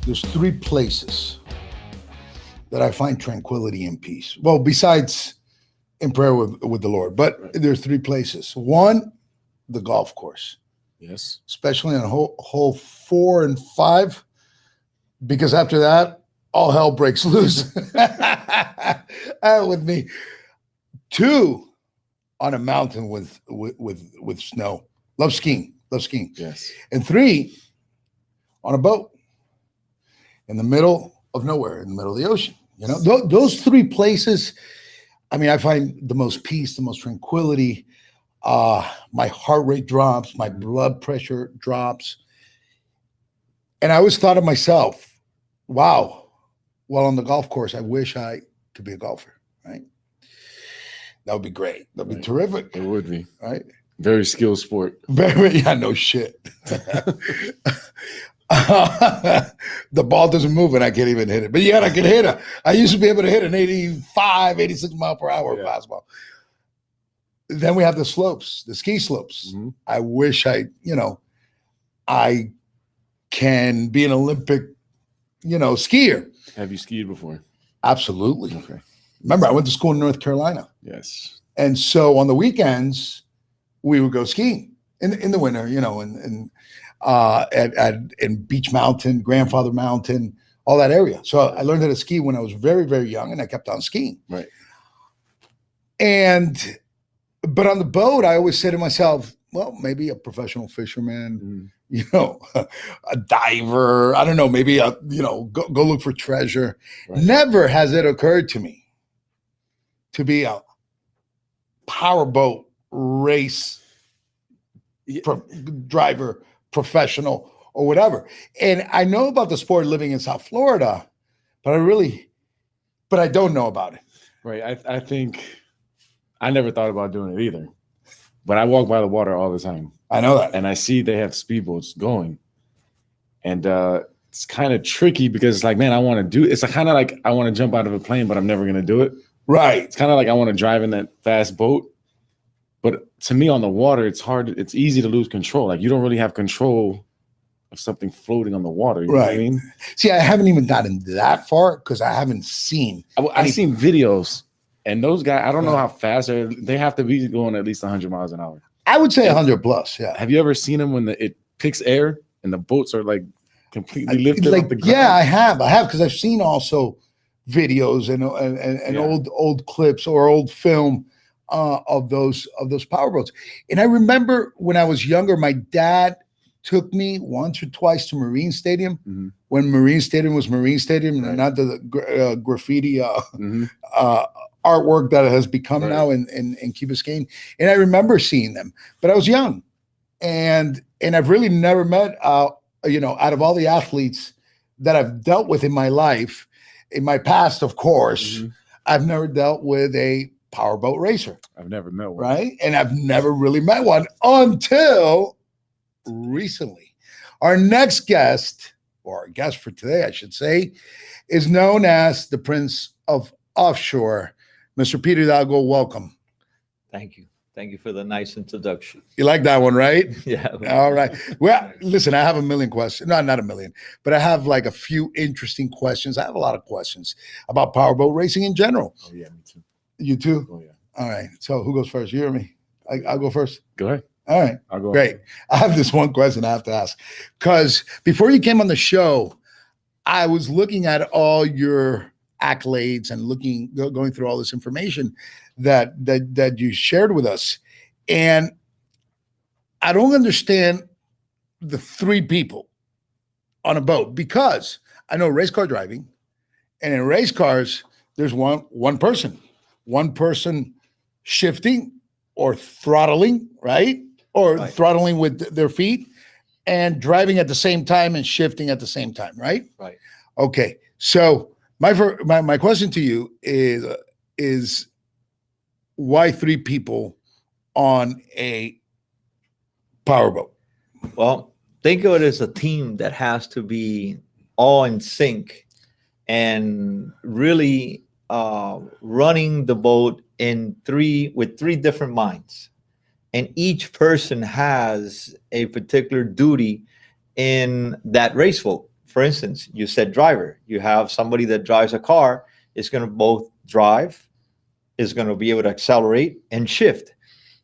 there's three places that I find tranquility and peace. Well, besides in prayer with the Lord, but there's three places. One, the golf course. Yes. Especially on hole 4 and 5, because after that, all hell breaks loose with me. 2, on a mountain with snow. Love skiing. Yes. And 3, on a boat in the middle of nowhere, in the middle of the ocean. You know, those three places, I mean, I find the most peace, the most tranquility. My heart rate drops, my blood pressure drops. And I always thought of myself, wow, well, on the golf course, I wish I could be a golfer, right? That would be great. That'd be terrific. It would be. Right? Very skilled sport. Yeah, no shit. The ball doesn't move and I can't even hit it. But yet I can hit it. I used to be able to hit an 85, 86 mile per hour fastball. Then we have the slopes, the ski slopes. Mm-hmm. I wish I can be an Olympic, skier. Have you skied before? Absolutely. Okay. Remember, I went to school in North Carolina. Yes. And so on the weekends, we would go skiing in the winter, and in Beach Mountain, Grandfather Mountain, all that area. So I learned how to ski when I was very, very young, and I kept on skiing. Right. But on the boat, I always say to myself, well, maybe a professional fisherman, a diver. I don't know, maybe go look for treasure. Right. Never has it occurred to me to be a powerboat race driver, professional, or whatever. And I know about the sport living in South Florida, but I don't know about it. Right. I think I never thought about doing it either, but I walk by the water all the time. I know that. And I see they have speedboats going. And it's kind of tricky because it's like, man, I want to do it. It's kind of like I want to jump out of a plane, but I'm never going to do it. Right. It's kind of like I want to drive in that fast boat. But to me on the water, it's hard. It's easy to lose control. Like you don't really have control of something floating on the water. You know what I mean? See, I haven't even gotten that far because I haven't seen. I've seen videos. And those guys, I don't know how fast they have to be going at least 100 miles an hour. I would say 100 plus, yeah. Have you ever seen them when it picks air and the boats are like completely lifted off the ground? Yeah, I have because I've seen also videos and old clips or old film of those powerboats. And I remember when I was younger, my dad took me once or twice to Marine Stadium when Marine Stadium was Marine Stadium and not the graffiti artwork that it has become now in Key Biscayne. And I remember seeing them, but I was young. And I've really never met, out of all the athletes that I've dealt with in my life, in my past, of course, I've never dealt with a powerboat racer. I've never met one. Right? And I've never really met one until recently. Our next guest, or our guest for today, I should say, is known as the Prince of Offshore. Mr. Peter Hidalgo, welcome. Thank you. Thank you for the nice introduction. You like that one, right? Yeah. All right. Well, listen, I have a million questions. No, not a million, but I have like a few interesting questions. I have a lot of questions about powerboat racing in general. Oh, yeah, me too. You too? Oh, yeah. All right. So who goes first? You or me? I'll go first. Go ahead. All right. I'll go. Great. I have this one question I have to ask. Because before you came on the show, I was looking at all your accolades and going through all this information that you shared with us. And I don't understand the three people on a boat, because I know race car driving, and in race cars, there's one person shifting or throttling, right? Or throttling with their feet and driving at the same time and shifting at the same time, right? Right. Okay. So my question to you is why three people on a powerboat? Well, think of it as a team that has to be all in sync and really running the boat with three different minds. And each person has a particular duty in that race boat. for instance, you said driver. You have somebody that drives a car, is going to both drive, is going to be able to accelerate and shift.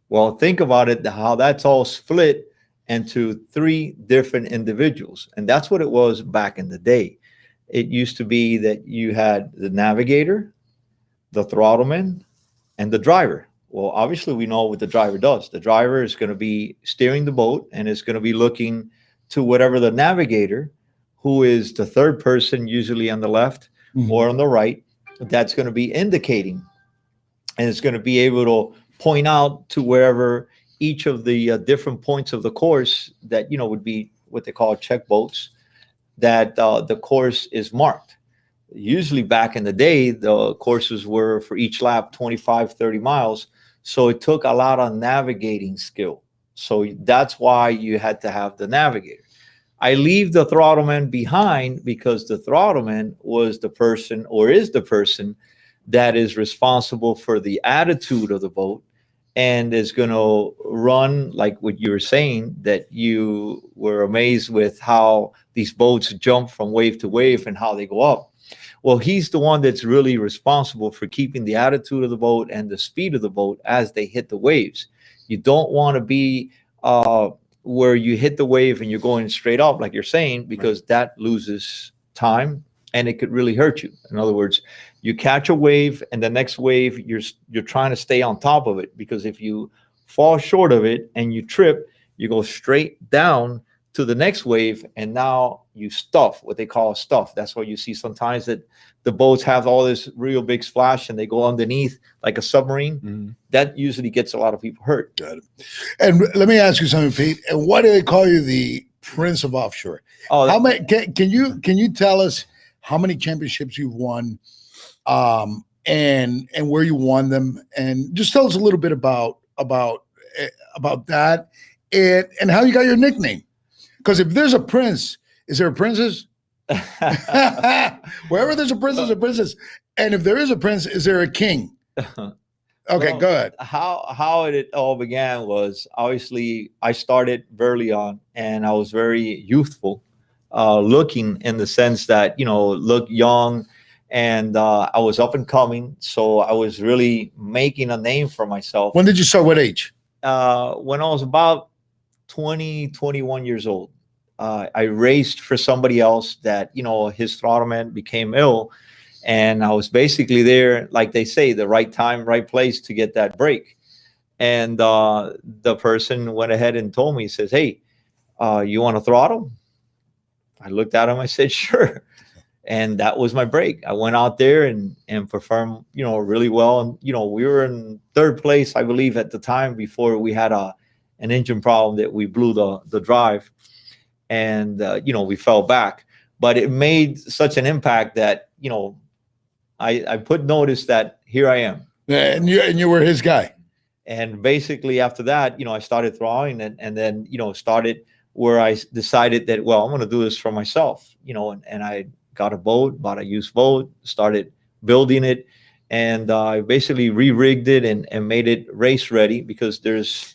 Well, think about it, how that's all split into three different individuals. And that's what it was back in the day. It used to be that you had the navigator, the throttleman, and the driver. Well, obviously, we know what the driver does. The driver is going to be steering the boat and is going to be looking to whatever the navigator, who is the third person, usually on the left or on the right, that's going to be indicating. And it's going to be able to point out to wherever each of the different points of the course that, would be what they call check boats, that the course is marked. Usually back in the day, the courses were for each lap 25, 30 miles. So it took a lot of navigating skill. So that's why you had to have the navigator. I leave the throttleman behind because the throttleman was the person, or is the person, that is responsible for the attitude of the boat and is going to run, like what you were saying, that you were amazed with how these boats jump from wave to wave and how they go up. Well, he's the one that's really responsible for keeping the attitude of the boat and the speed of the boat as they hit the waves. You don't want to be where you hit the wave and you're going straight up, like you're saying, because that loses time and it could really hurt you. In other words, you catch a wave and the next wave, you're trying to stay on top of it, because if you fall short of it and you trip, you go straight down to the next wave, and now you stuff, what they call stuff. That's why you see sometimes that the boats have all this real big splash and they go underneath like a submarine. That usually gets a lot of people hurt. Got it. And let me ask you something, Pete. And why do they call you the Prince of Offshore? Oh, how many? Can you tell us how many championships you've won, and where you won them, and just tell us a little bit about that, and how you got your nickname? Because if there's a prince, is there a princess? Wherever there's a prince, there's a princess. And if there is a prince, is there a king? Okay, well, go ahead. How it all began was, obviously, I started early on, and I was very youthful, looking in the sense that, look young, and I was up and coming. So I was really making a name for myself. When did you start? What age? When I was about 20, 21 years old. I raced for somebody else that, his throttleman became ill. And I was basically there, like they say, the right time, right place to get that break. And the person went ahead and told me, he says, "Hey, you want to throttle?" I looked at him, I said, "Sure." And that was my break. I went out there and performed, really well. And, we were in third place, I believe, at the time, before we had an engine problem that we blew the drive. And, we fell back. But it made such an impact that, I put notice that here I am. And you were his guy. And basically after that, I started throwing and then, started where I decided that, well, I'm going to do this for myself, and I got a boat, bought a used boat, started building it. And I basically re-rigged it and made it race ready, because there's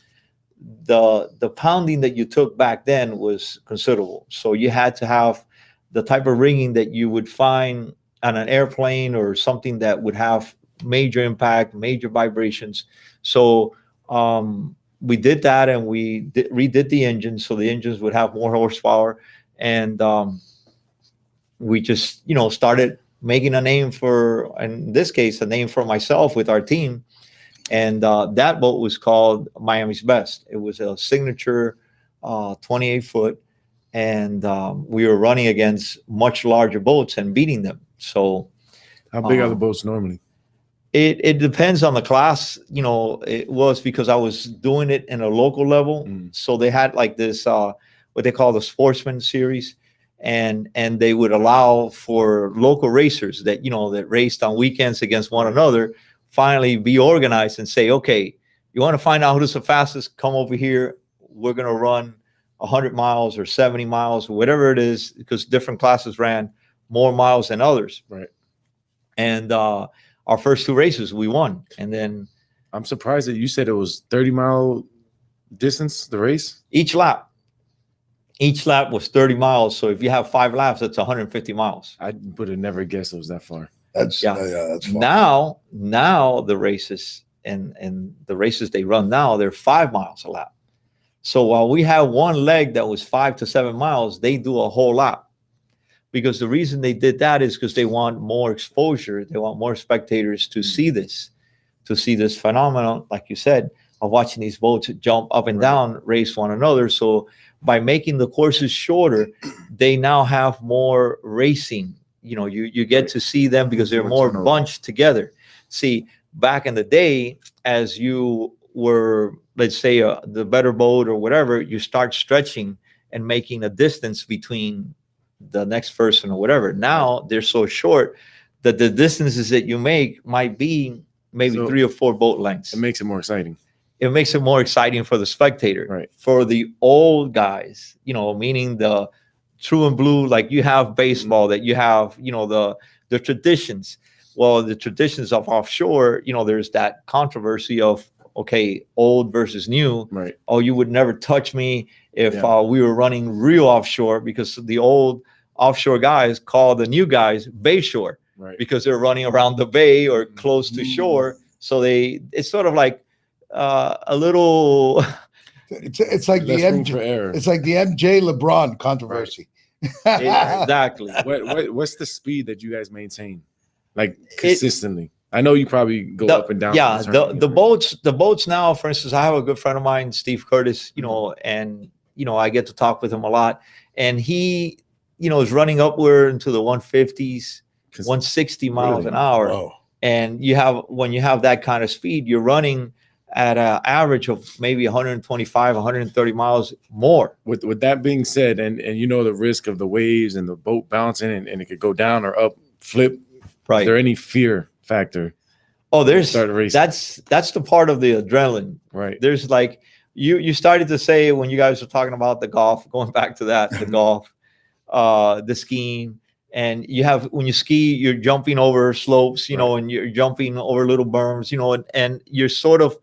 the pounding that you took back then was considerable. So you had to have the type of rigging that you would find on an airplane or something that would have major impact, major vibrations. So we did that, and we redid the engines so the engines would have more horsepower. And we just, started making a name for, in this case, a name for myself with our team. And that boat was called Miami's Best. It was a signature 28-foot. And we were running against much larger boats and beating them. So how big are the boats normally? It depends on the class. It was because I was doing it in a local level. So they had like this, what they call the Sportsman Series. And they would allow for local racers that, that raced on weekends against one another, finally be organized and say, okay, you want to find out who's the fastest? Come over here. We're going to run 100 miles or 70 miles, whatever it is, because different classes ran more miles than others. Right. And our first two races, we won. And then I'm surprised that you said it was 30-mile distance, the race? Each lap. Each lap was 30 miles. So if you have 5 laps, that's 150 miles. I would have never guessed it was that far. That's Yeah. that's fun. Now the races and the races they run now, they're 5 miles a lap. So while we have one leg that was 5 to 7 miles, they do a whole lap. Because the reason they did that is because they want more exposure. They want more spectators to see this phenomenon, like you said, of watching these boats jump up and down, race one another. So by making the courses shorter, they now have more racing. You know, you get to see them because they're more bunched together. See, back in the day, as you were, let's say, the better boat or whatever, you start stretching and making a distance between the next person or whatever. Now they're so short that the distances that you make might be maybe 3 or 4 boat lengths. It makes it more exciting. It makes it more exciting for the spectator. Right. For the old guys, you know, meaning the true and blue, like you have baseball, that you have, you know, the traditions. Well, the traditions of offshore, you know, there's that controversy of, okay, old versus new. Right. Oh, you would never touch me if we were running real offshore, because the old offshore guys call the new guys bay shore, right, because they're running around the bay or close to shore. So it's sort of like a little. It's like the MJ, it's like the MJ LeBron controversy. Right. Exactly. What's the speed that you guys maintain, like consistently? I know you probably go up and down. Yeah, the boats now, for instance, I have a good friend of mine, Steve Curtis, you know, and you know, I get to talk with him a lot, and he, you know, is running upward into the 150s, 160 miles an hour. Whoa. And when you have that kind of speed, you're running at an average of maybe 125, 130 miles more. With that being said, and you know the risk of the waves and the boat bouncing and it could go down or up, flip. Right. Is there any fear factor? Oh, that's the part of the adrenaline. Right. There's like you started to say when you guys were talking about the golf, going back to that, the golf, the skiing. And when you ski, you're jumping over slopes, you know, and you're jumping over little berms, you know, and you're sort of,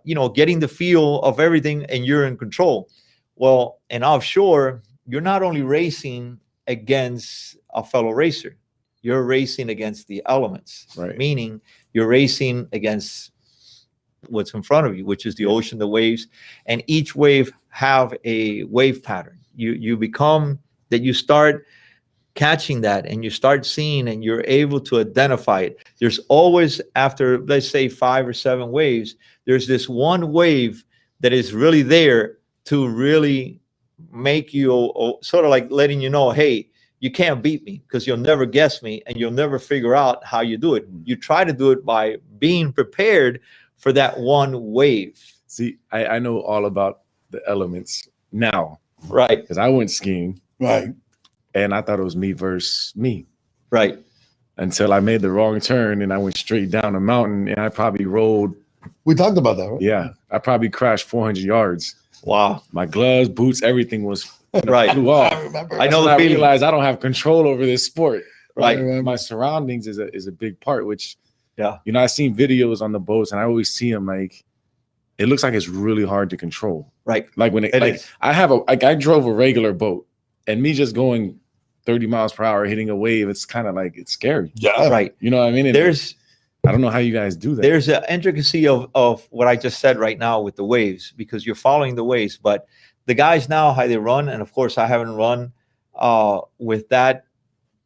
you know, getting the feel of everything, and you're in control. Well, in offshore, you're not only racing against a fellow racer, you're racing against the elements, meaning you're racing against what's in front of you, which is the ocean, the waves, and each wave have a wave pattern. You become that, you start catching that, and you start seeing, and you're able to identify it. There's always, after let's say 5 or 7 waves, there's this one wave that is really there to really make you sort of like letting you know, hey, you can't beat me, because you'll never guess me, and you'll never figure out how you do it. You try to do it by being prepared for that one wave. See, I know all about the elements now. Right. Because I went skiing. Right. And I thought it was me versus me. Right. Until I made the wrong turn and I went straight down a mountain, and I probably rolled. We talked about that, right? Yeah. I probably crashed 400 yards. Wow. My gloves, boots, everything was right. flew off. I remember. I know the I feeling. realized I don't have control over this sport. Right. My surroundings is a big part, which, yeah, you know, I've seen videos on the boats, and I always see them like, it looks like it's really hard to control. Right. Like when I drove a regular boat, and me just going 30 miles per hour hitting a wave, it's kind of like, it's scary. Yeah. Right. You know what I mean? I don't know how you guys do that. There's an intricacy of what I just said right now with the waves, because you're following the waves. But the guys now, how they run, and of course I haven't run with that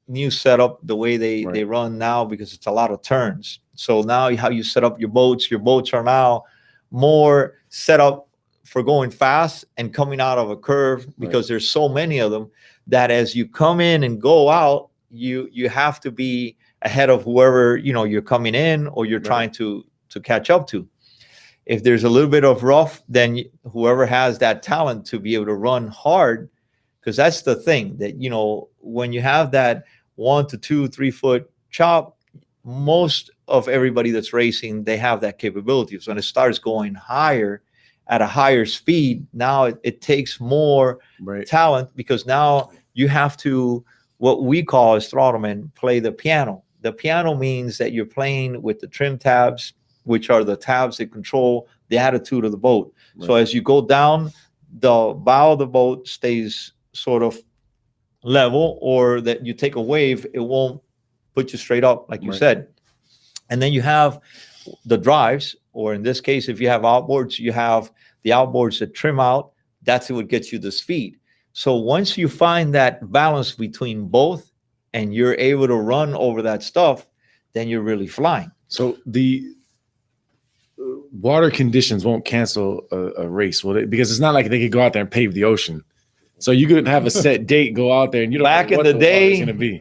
new setup the way they run now, because it's a lot of turns. So now how you set up your boats are now more set up for going fast and coming out of a curve, because there's so many of them that as you come in and go out, you have to be ahead of whoever, you know, you're coming in or you're trying to catch up to. If there's a little bit of rough, then whoever has that talent to be able to run hard, because that's the thing that, you know, when you have that 1 to 2, 3 foot chop, most of everybody that's racing, they have that capability. So when it starts going higher at a higher speed, now it takes more talent, because now you have to, what we call as throttlemen, play the piano. The piano means that you're playing with the trim tabs, which are the tabs that control the attitude of the boat. So as you go down, the bow of the boat stays sort of level, or that you take a wave, it won't put you straight up, like you Right. said. And then you have the drives, or in this case, if you have outboards, you have the outboards that trim out. That's what gets you the speed. So once you find that balance between both and you're able to run over that stuff, then you're really flying. So the water conditions won't cancel a race, will it? Because it's not like they could go out there and pave the ocean. So you could have a set date, go out there, and you don't Back know in what the water's day, gonna be.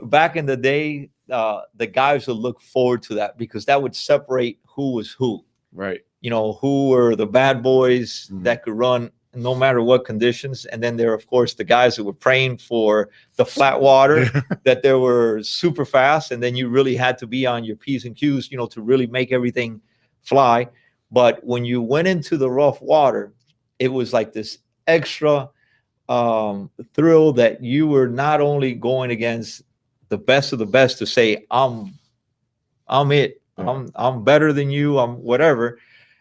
the guys would look forward to that, because that would separate who was who. Right. You know, who were the bad boys Mhm. that could run no matter what conditions. And then there are, of course, the guys that were praying for the flat water, that they were super fast. And then you really had to be on your P's and Q's, you know, to really make everything fly. But when you went into the rough water, it was like this extra thrill that you were not only going against the best of the best to say, I'm it. Yeah. I'm better than you. I'm whatever.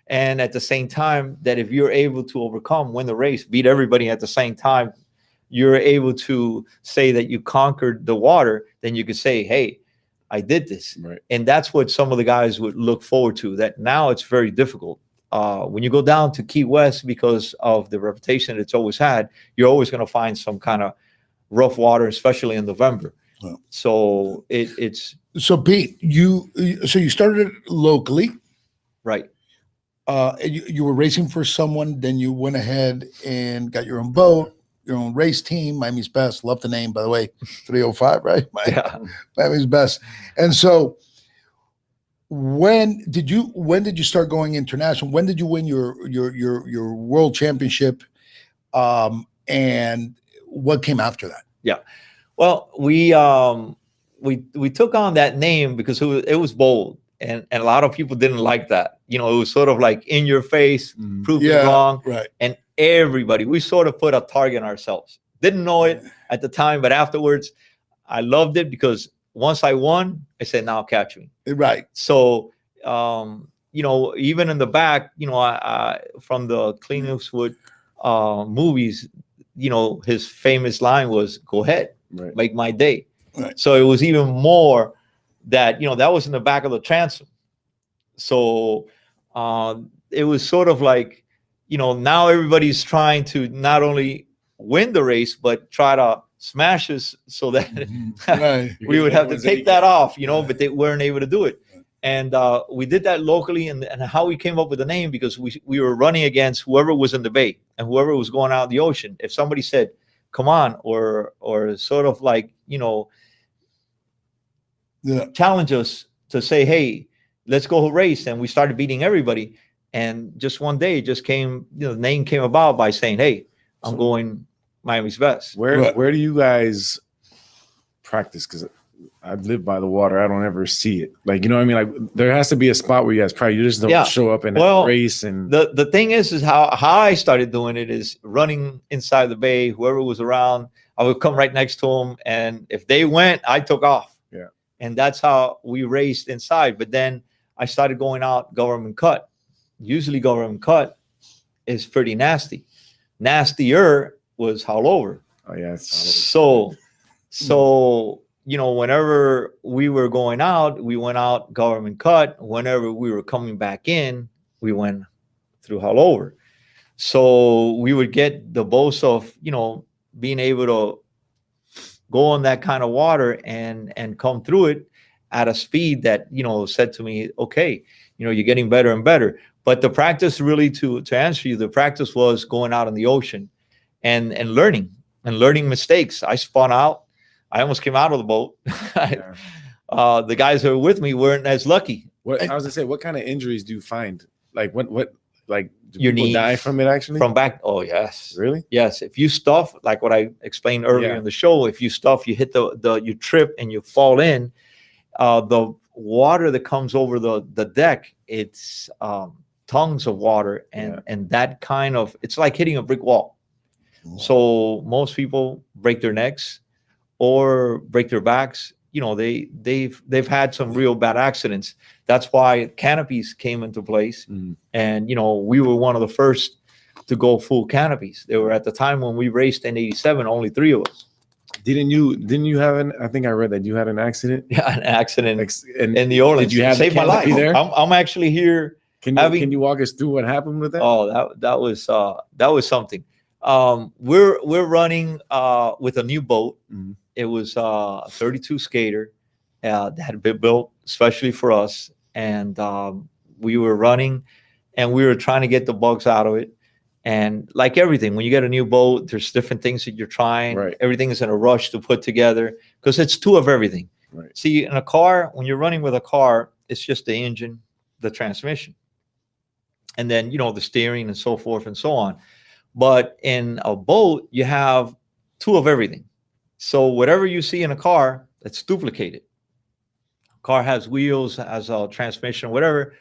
And at the same time, that if you're able to win the race, beat everybody at the same time, you're able to say that you conquered the water, then you could say, hey, I did this. Right. And that's what some of the guys would look forward to. That now it's very difficult. When you go down to Key West, because of the reputation it's always had, you're always going to find some kind of rough water, especially in November. Wow. So it's So Pete, you started locally. right. You were racing for someone, then you went ahead and got your own boat, your own race team, Miami's Best. Love the name, by the way. 305, right? Yeah. Miami's Best. And so when did you start going international? When did you win your world championship? And what came after that? Well, we took on that name because it was bold, and a lot of people didn't like that. You know, it was sort of like in your face, Mhm. prove it wrong, Right. and we sort of put a target on ourselves. Didn't know it at the time, but afterwards, I loved it, because once I won, I said, "Now catch me." Right. So, you know, even in the back, you know, I from the Clint Eastwood movies, you know, his famous line was, "Go ahead, Right. make my day." Right. So it was even more that, you know, that was in the back of the transom. So it was sort of like, you know, now everybody's trying to not only win the race, but try to smash us, so that Right. we would have to take that off, you know, Right. but they weren't able to do it. And we did that locally, and how we came up with the name, because we were running against whoever was in the bay and whoever was going out in the ocean. If somebody said, "Come on," or sort of like, you know, Yeah. challenge us to say, "Hey, let's go race," and we started beating everybody. And just one day, it just came, you know, the name came about by saying, "Hey, I'm So- going Miami's Best." Where Right. where do you guys practice? Because I live by the water. I don't ever see it. Like, you know what I mean? Like, there has to be a spot where you guys practice. You just don't Yeah. show up and Well, race. And The thing is how I started doing it is running inside the bay. Whoever was around, I would come right next to them, and if they went, I took off. Yeah. And that's how we raced inside. But then I started going out government cut. Usually government cut is pretty nasty. Nastier was all over. oh yeah, it's So you know, whenever we were going out, we went out government cut. Whenever we were coming back in, we went through all over. So we would get the boast of, you know, being able to go on that kind of water and come through it at a speed that, you know, said to me, "Okay, you know, you're getting better and better." But the practice, really, to answer you, the practice was going out in the ocean and learning mistakes. I spun out. I almost came out of the boat. yeah. The guys who were with me weren't as lucky. What I was gonna say, what kind of injuries do you find? Like what like do Your people die knees from it actually? From back. Oh, yes. Really? Yes. If you stuff, like what I explained earlier Yeah. in the show, if you stuff, you hit you trip and you fall in, the water that comes over the deck, it's tons of water, and that kind of, it's like hitting a brick wall. So most people break their necks or break their backs. You know, they've had some real bad accidents. That's why canopies came into place. Mhm. And, you know, we were one of the first to go full canopies. There were at the time when we raced in '87, only 3 of us. Didn't you have an? I think I read that you had an accident. Yeah, an accident And in New Orleans. did you have saved the my life? canopy there? I'm actually here. Can you walk us through what happened with that? Oh, that was something. We're running with a new boat. Mhm. It was a 32 skater that had been built especially for us, and we were running, and we were trying to get the bugs out of it. And like everything, when you get a new boat, there's different things that you're trying. Right. Everything is in a rush to put together because it's 2 of everything. Right. See, in a car, when you're running with a car, it's just the engine, the transmission, and then the steering and so forth and so on. But in a boat, you have 2 of everything. So whatever you see in a car, it's duplicated. Car has wheels, has a transmission, whatever.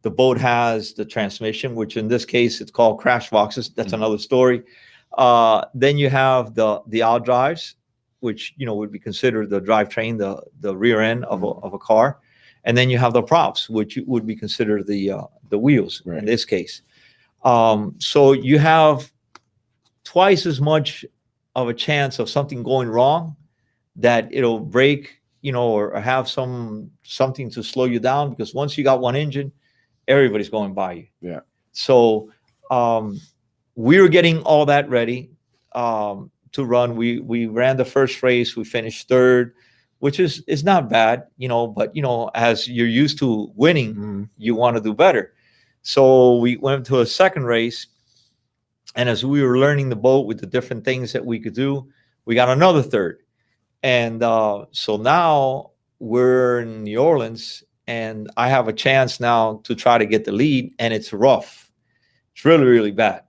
The boat has the transmission, which in this case, it's called crash boxes. That's another story. Then you have the out drives, which would be considered the drivetrain, the rear end of a car. And then you have the props, which would be considered the wheels in this case. So you have twice as much of a chance of something going wrong, that it'll break, or have something to slow you down, because once you got one engine, everybody's going by you. Yeah. So we were getting all that ready to run. We ran the first race. We finished 3rd, which is not bad, but as you're used to winning, you want to do better. So we went to a second race, and as we were learning the boat with the different things that we could do, we got another 3rd. And so now we're in New Orleans, and I have a chance now to try to get the lead, and it's rough. It's really, really bad.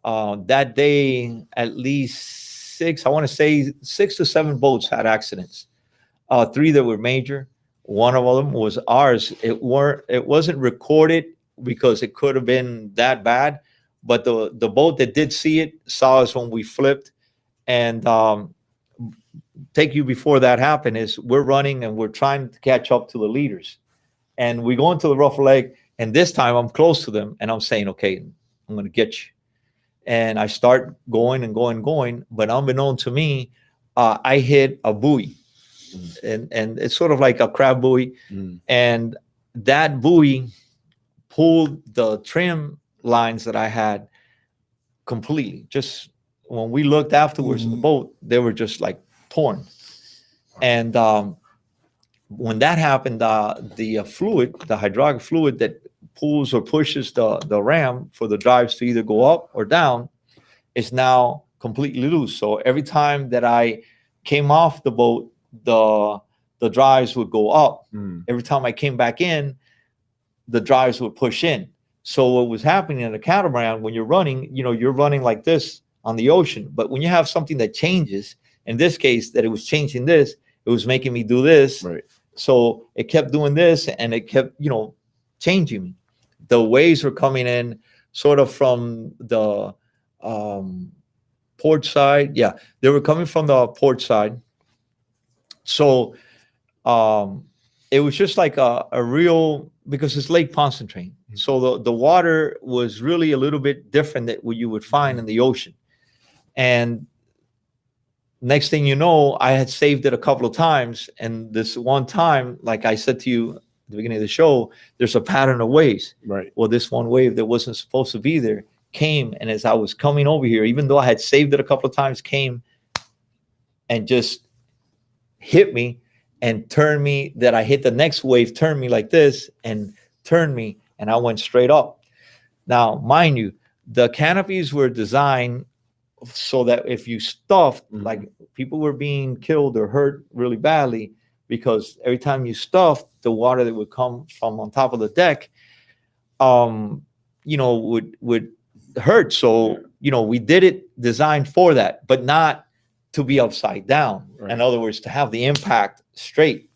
That day, at least 6 to 7 boats had accidents. 3 that were major. One of them was ours. It wasn't recorded because it could have been that bad, but the boat that did see it saw us when we flipped. And take you before that happened is we're running and we're trying to catch up to the leaders, and we go into the rough leg, and this time I'm close to them, and I'm saying, okay, I'm going to get you. And I start going and going and going, but unbeknown to me, I hit a buoy, and it's sort of like a crab buoy, and that buoy pulled the trim lines that I had completely. Just when we looked afterwards in the boat, they were just like torn. And when that happened, the fluid, the hydraulic fluid that pulls or pushes the ram for the drives to either go up or down is now completely loose. So every time that I came off the boat, the drives would go up. Every time I came back in, the drives would push in. So what was happening in a catamaran, when you're running, you're running like this on the ocean. But when you have something that changes, in this case, that it was changing this, it was making me do this. Right. So it kept doing this, and it kept, changing me. The waves were coming in sort of from the port side. Yeah, they were coming from the port side. So it was just like a real, because it's Lake Pontchartrain. So the water was really a little bit different than what you would find in the ocean. And next thing you know, I had saved it a couple of times. And this one time, like I said to you at the beginning of the show, there's a pattern of waves. Right. Well, this one wave that wasn't supposed to be there came. And as I was coming over here, even though I had saved it a couple of times, came and just hit me and turned me, that I hit the next wave, turned me like this and turned me, and I went straight up. Now, mind you, the canopies were designed so that if you stuffed, like people were being killed or hurt really badly, because every time you stuffed, the water that would come from on top of the deck, would hurt. So, we did it designed for that, but not to be upside down. Right. In other words, to have the impact straight.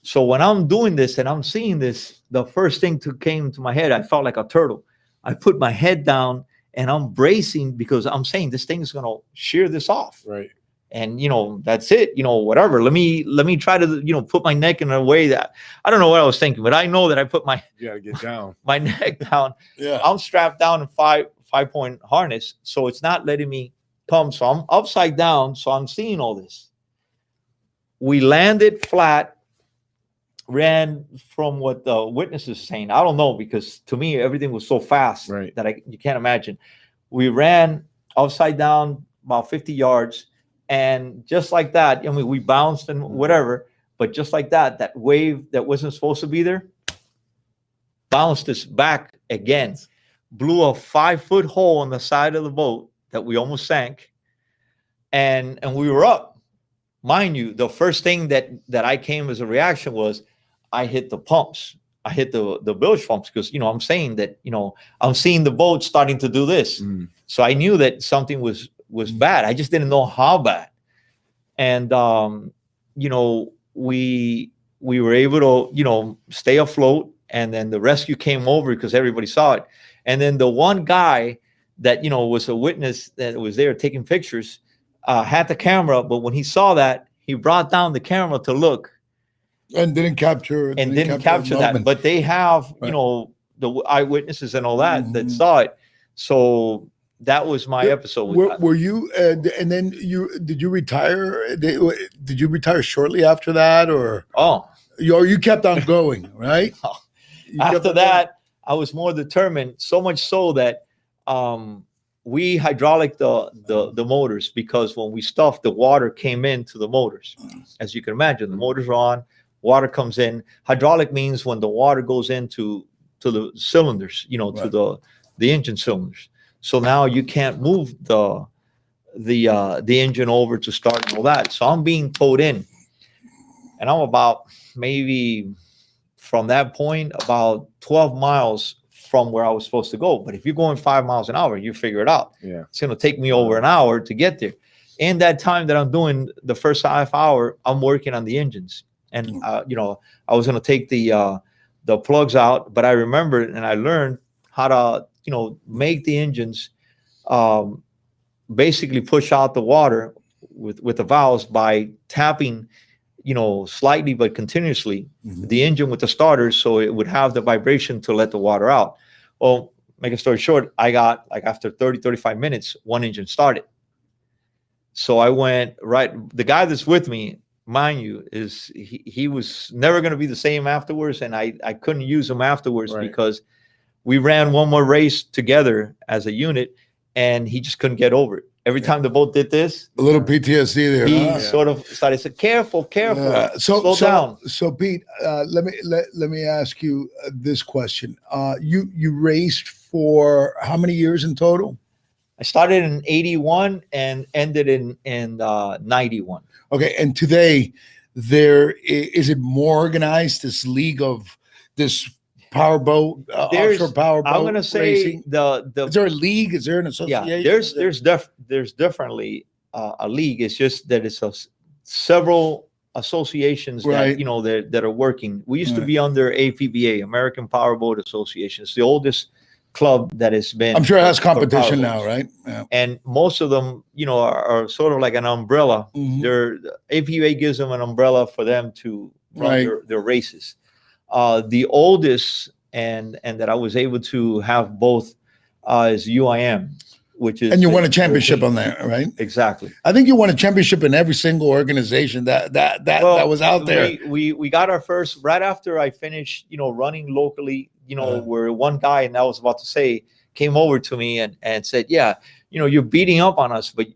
So when I'm doing this and I'm seeing this, the first thing came to my head, I felt like a turtle. I put my head down and I'm bracing, because I'm saying this thing is going to shear this off. Right. And, that's it, whatever. Let me try to, put my neck in a way that, I don't know what I was thinking, but I know that I put you gotta get down. my neck down. Yeah. I'm strapped down in five 5-point harness, so it's not letting me pump. So I'm upside down, so I'm seeing all this. We landed flat, ran from what the witness is saying. I don't know, because to me everything was so fast Right. that you can't imagine. We ran upside down about 50 yards, and just like that, I mean, we bounced and whatever, but just like that, that wave that wasn't supposed to be there bounced us back again, blew a 5-foot hole in the side of the boat that we almost sank, and we were up. Mind you, the first thing that I came as a reaction was I hit the pumps. I hit the bilge pumps, because, I'm saying that, I'm seeing the boat starting to do this. So I knew that something was bad. I just didn't know how bad. And, we were able to, stay afloat. And then the rescue came over because everybody saw it. And then the one guy that, was a witness that was there taking pictures, had the camera, but when he saw that, he brought down the camera to look and didn't capture that. But they have, right. The eyewitnesses and all that saw it. So that was my episode. Were you, and then did you retire? Did you retire shortly after that, or you kept on going, right? After that, I was more determined, so much so that we hydraulic the motors, because when we stuffed, the water came into the motors. As you can imagine, the motors are on, water comes in. Hydraulic means when the water goes into the cylinders, right. to the engine cylinders. So now you can't move the engine over to start and all that. So I'm being towed in, and I'm about, maybe from that point, about 12 miles from where I was supposed to go. But if you're going 5 miles an hour, you figure it out. Yeah. It's going to take me over an hour to get there. In that time that I'm doing the first half hour, I'm working on the engines. And, I was going to take the plugs out, but I remembered and I learned how to, make the engines basically push out the water with the valves by tapping, slightly but continuously the engine with the starters, so it would have the vibration to let the water out. Well, make a story short, I got, like, after 35 minutes, one engine started. So I went right. The guy that's with me, mind you, he was never going to be the same afterwards, and I couldn't use him afterwards, right, because we ran one more race together as a unit, and he just couldn't get over it. Every time the boat did this, a little PTSD there. He sort of started to say, "Careful, slow down." So Pete, let me ask you this question. You raced for how many years in total? I started in 81 and ended in 91. Okay, and today is it more organized? This league of this powerboat, offshore powerboat. I'm going to say racing? Is there a league? Is there an association? Yeah, there's definitely a league. It's just that it's several associations, right, that are working. We used to be under APBA, American Powerboat Association. It's the oldest club that has been. I'm sure it has competition now, right? Yeah. And most of them, are sort of like an umbrella. APBA gives them an umbrella for them to run their races. The oldest and that I was able to have both is UIM, which is, and you won a championship on there, right? Exactly. I think you won a championship in every single organization that was out there. We got our first right after I finished, running locally. Where one guy, and I was about to say, came over to me and said, "Yeah, you're beating up on us, but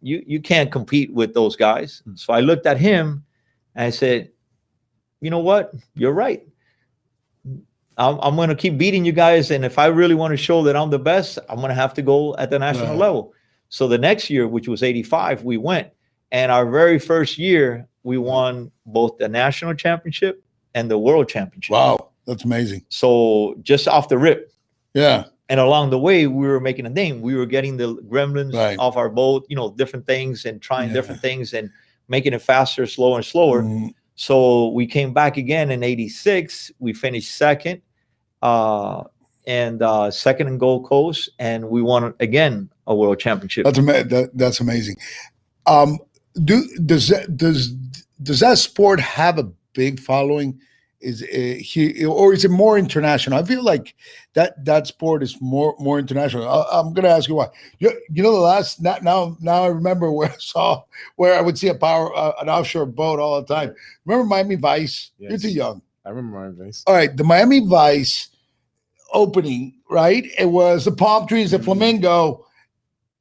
you can't compete with those guys." So I looked at him and I said, "You know what? You're right. I'm going to keep beating you guys. And if I really want to show that I'm the best, I'm going to have to go at the national level." So the next year, which was 85, we went. And our very first year, we won both the national championship and the world championship. Wow, that's amazing. So just off the rip. Yeah. And along the way, we were making a name. We were getting the gremlins off our boat, different things, and trying different things and making it faster, slower, and slower. So we came back again in 86. We finished second. Second in Gold Coast, and we won again a world championship. That's amazing. Does that sport have a big following Is he, or is it more international? I feel like that sport is more international. I'm going to ask you why. You know, the last now I remember where I would see an offshore boat all the time. Remember Miami Vice? Yes. You're too young. I remember my face. All right, the Miami Vice opening, right? It was the palm trees, the flamingo,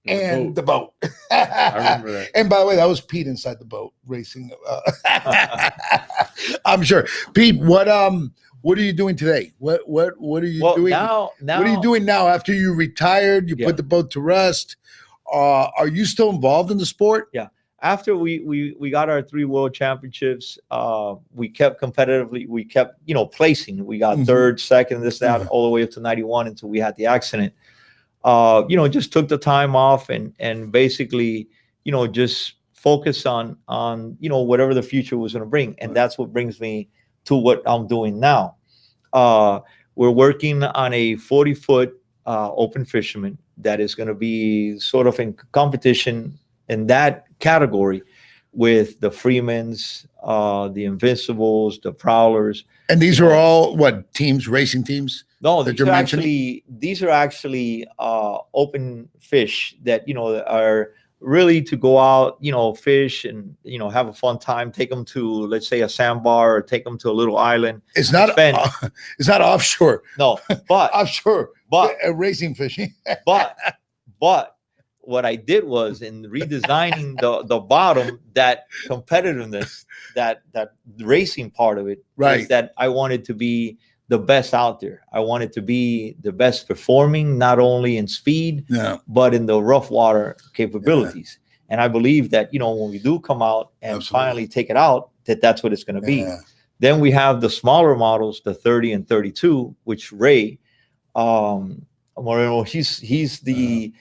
and the boat. I remember that. And by the way, that was Pete inside the boat racing. I'm sure. Pete, what are you doing today? What are you doing? Now, what are you doing now after you retired? You put the boat to rest. Are you still involved in the sport? Yeah. After we got our 3 world championships, we kept competitively. We kept placing. We got third, second, this, that, all the way up to 91 until we had the accident. Just took the time off and basically, just focus on whatever the future was going to bring. And that's what brings me to what I'm doing now. We're working on a 40-foot open fisherman that is going to be sort of in competition in that category with the Freemans, the Invincibles, the Prowlers. And these are all what teams, racing teams? No, these are actually open fish that are really to go out, fish and have a fun time. Take them to, let's say, a sandbar, or take them to a little island. It's not offshore. No, but offshore. But racing fishing. but what I did was, in redesigning the bottom, that competitiveness, that racing part of it, right? Is that I wanted to be the best out there. I wanted to be the best performing, not only in speed, but in the rough water capabilities. And I believe that, when we do come out and finally take it out, that's what it's going to be. Then we have the smaller models, the 30 and 32, which Ray Moreno, he's the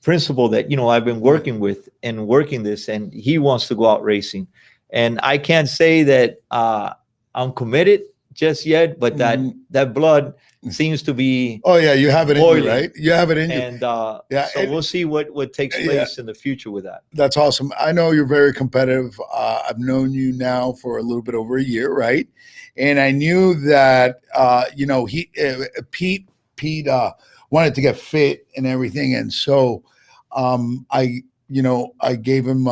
principal that, I've been working with and working this, and he wants to go out racing. And I can't say that I'm committed just yet, but that blood seems to be you have it boiling. In you, right? You have it in you. And so we'll see what takes place in the future with that. That's awesome. I know you're very competitive. I've known you now for a little bit over a year, right? And I knew that Pete wanted to get fit and everything, and so I gave him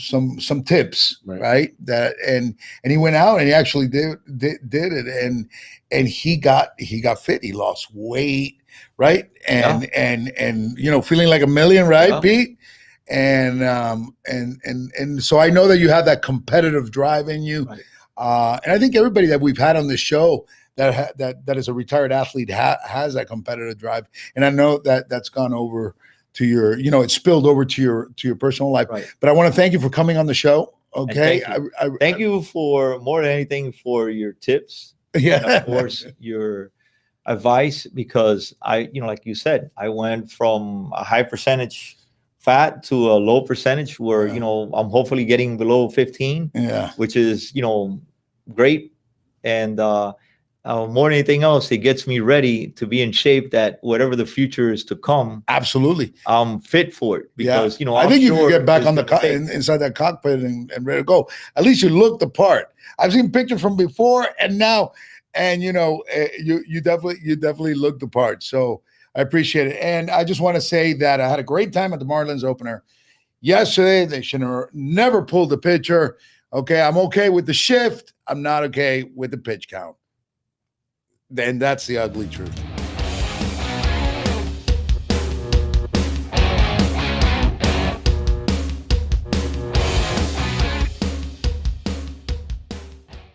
some tips, right? That and he went out and he actually did it, and he got fit. He lost weight, right? And feeling like a million, right, Pete? And so I know that you have that competitive drive in you, and I think everybody that we've had on the show that is a retired athlete has that competitive drive, and I know that's gone over to your, it spilled over to your personal life. Right. But I want to thank you for coming on the show. Okay. Thank you for more than anything for your tips. Yeah. And of course, your advice, because like you said, I went from a high percentage fat to a low percentage where, I'm hopefully getting below 15, which is, great. And, more than anything else, it gets me ready to be in shape that whatever the future is to come, absolutely, I'm fit for it. Because I think you can get back on the inside that cockpit and ready to go. At least you look the part. I've seen pictures from before and now, and you definitely look the part. So I appreciate it, and I just want to say that I had a great time at the Marlins opener yesterday. They should have never pulled the pitcher. Okay, I'm okay with the shift. I'm not okay with the pitch count. Then that's the ugly truth.